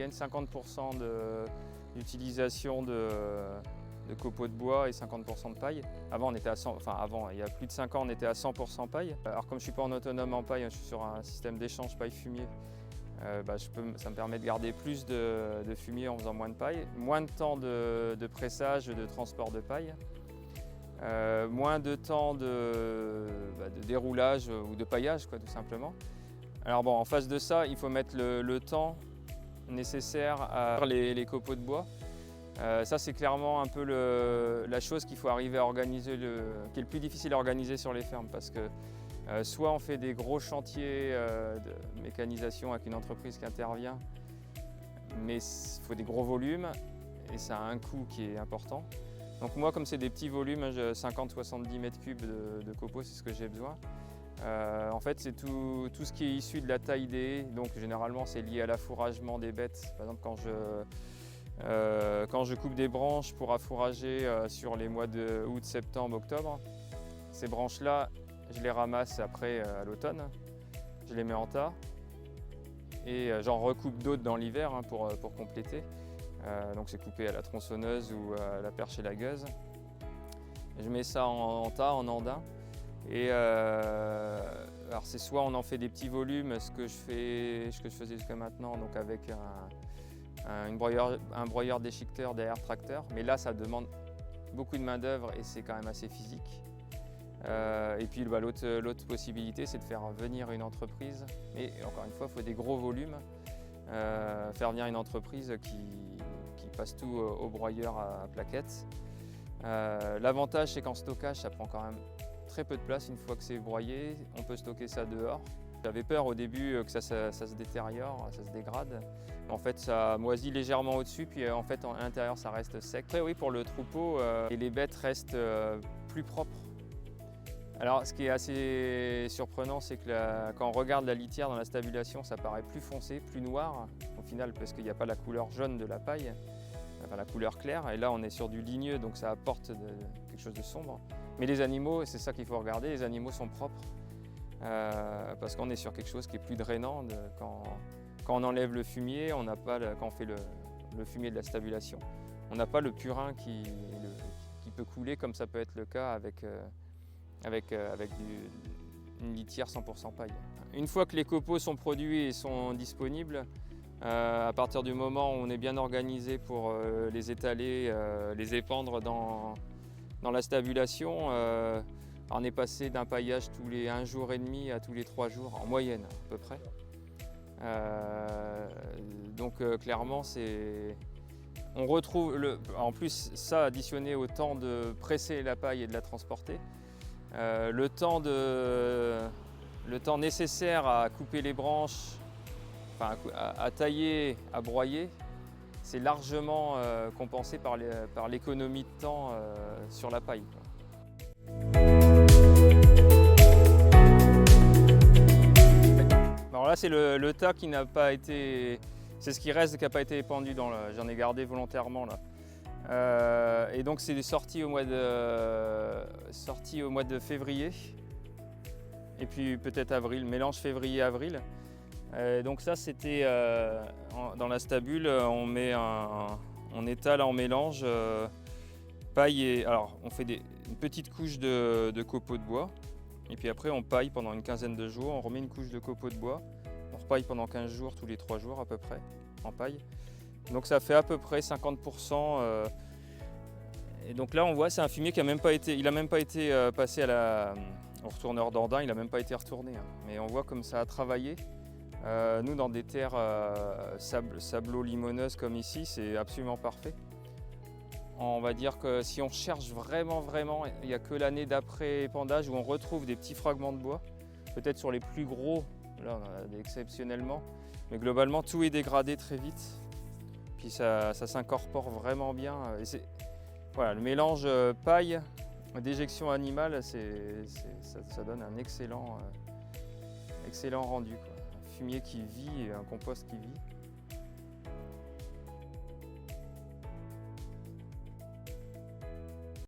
moyenne 50% d'utilisation de copeaux de bois et 50% de paille. Avant, on était à 100, enfin avant, il y a plus de 5 ans, on était à 100% paille. Alors comme je ne suis pas en autonome en paille, je suis sur un système d'échange paille-fumier, ça me permet de garder plus de fumier en faisant moins de paille, moins de temps de pressage, de transport de paille, moins de temps de déroulage ou de paillage, quoi, tout simplement. Alors bon, en face de ça, il faut mettre le temps nécessaire à faire les copeaux de bois. Ça, c'est clairement un peu la chose qu'il faut arriver à organiser, qui est le plus difficile à organiser sur les fermes, parce que soit on fait des gros chantiers de mécanisation avec une entreprise qui intervient, mais il faut des gros volumes et ça a un coût qui est important. Donc moi, comme c'est des petits volumes, 50-70 mètres cubes de copeaux, c'est ce que j'ai besoin. En fait, c'est tout ce qui est issu de la taille des haies, donc généralement c'est lié à l'affouragement des bêtes. Par exemple, quand je coupe des branches pour affourager sur les mois de août, septembre, octobre, ces branches-là, je les ramasse après à l'automne, je les mets en tas et j'en recoupe d'autres dans l'hiver pour compléter. Donc c'est coupé à la tronçonneuse ou à la perche et la gueuse. Je mets ça en tas, en andin. Et alors c'est soit on en fait des petits volumes, ce que je faisais jusqu'à maintenant, donc avec un broyeur déchiqueteur derrière tracteur, mais là ça demande beaucoup de main d'œuvre et c'est quand même assez physique. Et puis l'autre possibilité, c'est de faire venir une entreprise, mais encore une fois, il faut des gros volumes, faire venir une entreprise qui passe tout au broyeur à plaquettes. L'avantage, c'est qu'en stockage, ça prend quand même très peu de place une fois que c'est broyé. On peut stocker ça dehors. J'avais peur au début que ça se détériore, ça se dégrade. En fait, ça moisit légèrement au-dessus, puis en fait, à l'intérieur, ça reste sec. Après, oui, pour le troupeau, et les bêtes restent plus propres. Alors, ce qui est assez surprenant, c'est que quand on regarde la litière dans la stabulation, ça paraît plus foncé, plus noir, au final, parce qu'il n'y a pas la couleur jaune de la paille, enfin la couleur claire. Et là, on est sur du ligneux, donc ça apporte quelque chose de sombre. Mais les animaux, c'est ça qu'il faut regarder, les animaux sont propres. Parce qu'on est sur quelque chose qui est plus drainant. Quand on enlève le fumier, on n'a pas quand on fait le fumier de la stabulation, on n'a pas le purin qui peut couler comme ça peut être le cas avec une litière 100% paille. Une fois que les copeaux sont produits et sont disponibles, à partir du moment où on est bien organisé pour les étaler, les épandre dans la stabulation, on est passé d'un paillage tous les 1 jour et demi à tous les 3 jours, en moyenne à peu près. Donc clairement, on retrouve, en plus ça additionné au temps de presser la paille et de la transporter, le temps nécessaire à couper les branches, enfin à tailler, à broyer, c'est largement compensé par l'économie de temps sur la paille. Alors là, c'est le tas qui n'a pas été, c'est ce qui reste qui n'a pas été épandu j'en ai gardé volontairement là. Et donc c'est sorti au mois de février et puis peut-être avril, mélange février-avril. Donc ça c'était dans la stabule, on étale en mélange paille et alors on fait une petite couche de copeaux de bois et puis après on paille pendant une quinzaine de jours, on remet une couche de copeaux de bois, on repaille pendant 15 jours tous les 3 jours à peu près en paille. Donc ça fait à peu près 50%. Et donc là on voit c'est un fumier qui n'a même pas été, passé au retourneur d'Andin, il n'a même pas été retourné. Mais on voit comme ça a travaillé. Nous dans des terres sablo-limoneuses comme ici, c'est absolument parfait. On va dire que si on cherche vraiment, il n'y a que l'année d'après épandage où on retrouve des petits fragments de bois. Peut-être sur les plus gros, là on a exceptionnellement. Mais globalement tout est dégradé très vite. Puis ça s'incorpore vraiment bien. Et voilà, le mélange paille d'éjection animale, ça donne un excellent rendu, quoi. Un fumier qui vit et un compost qui vit.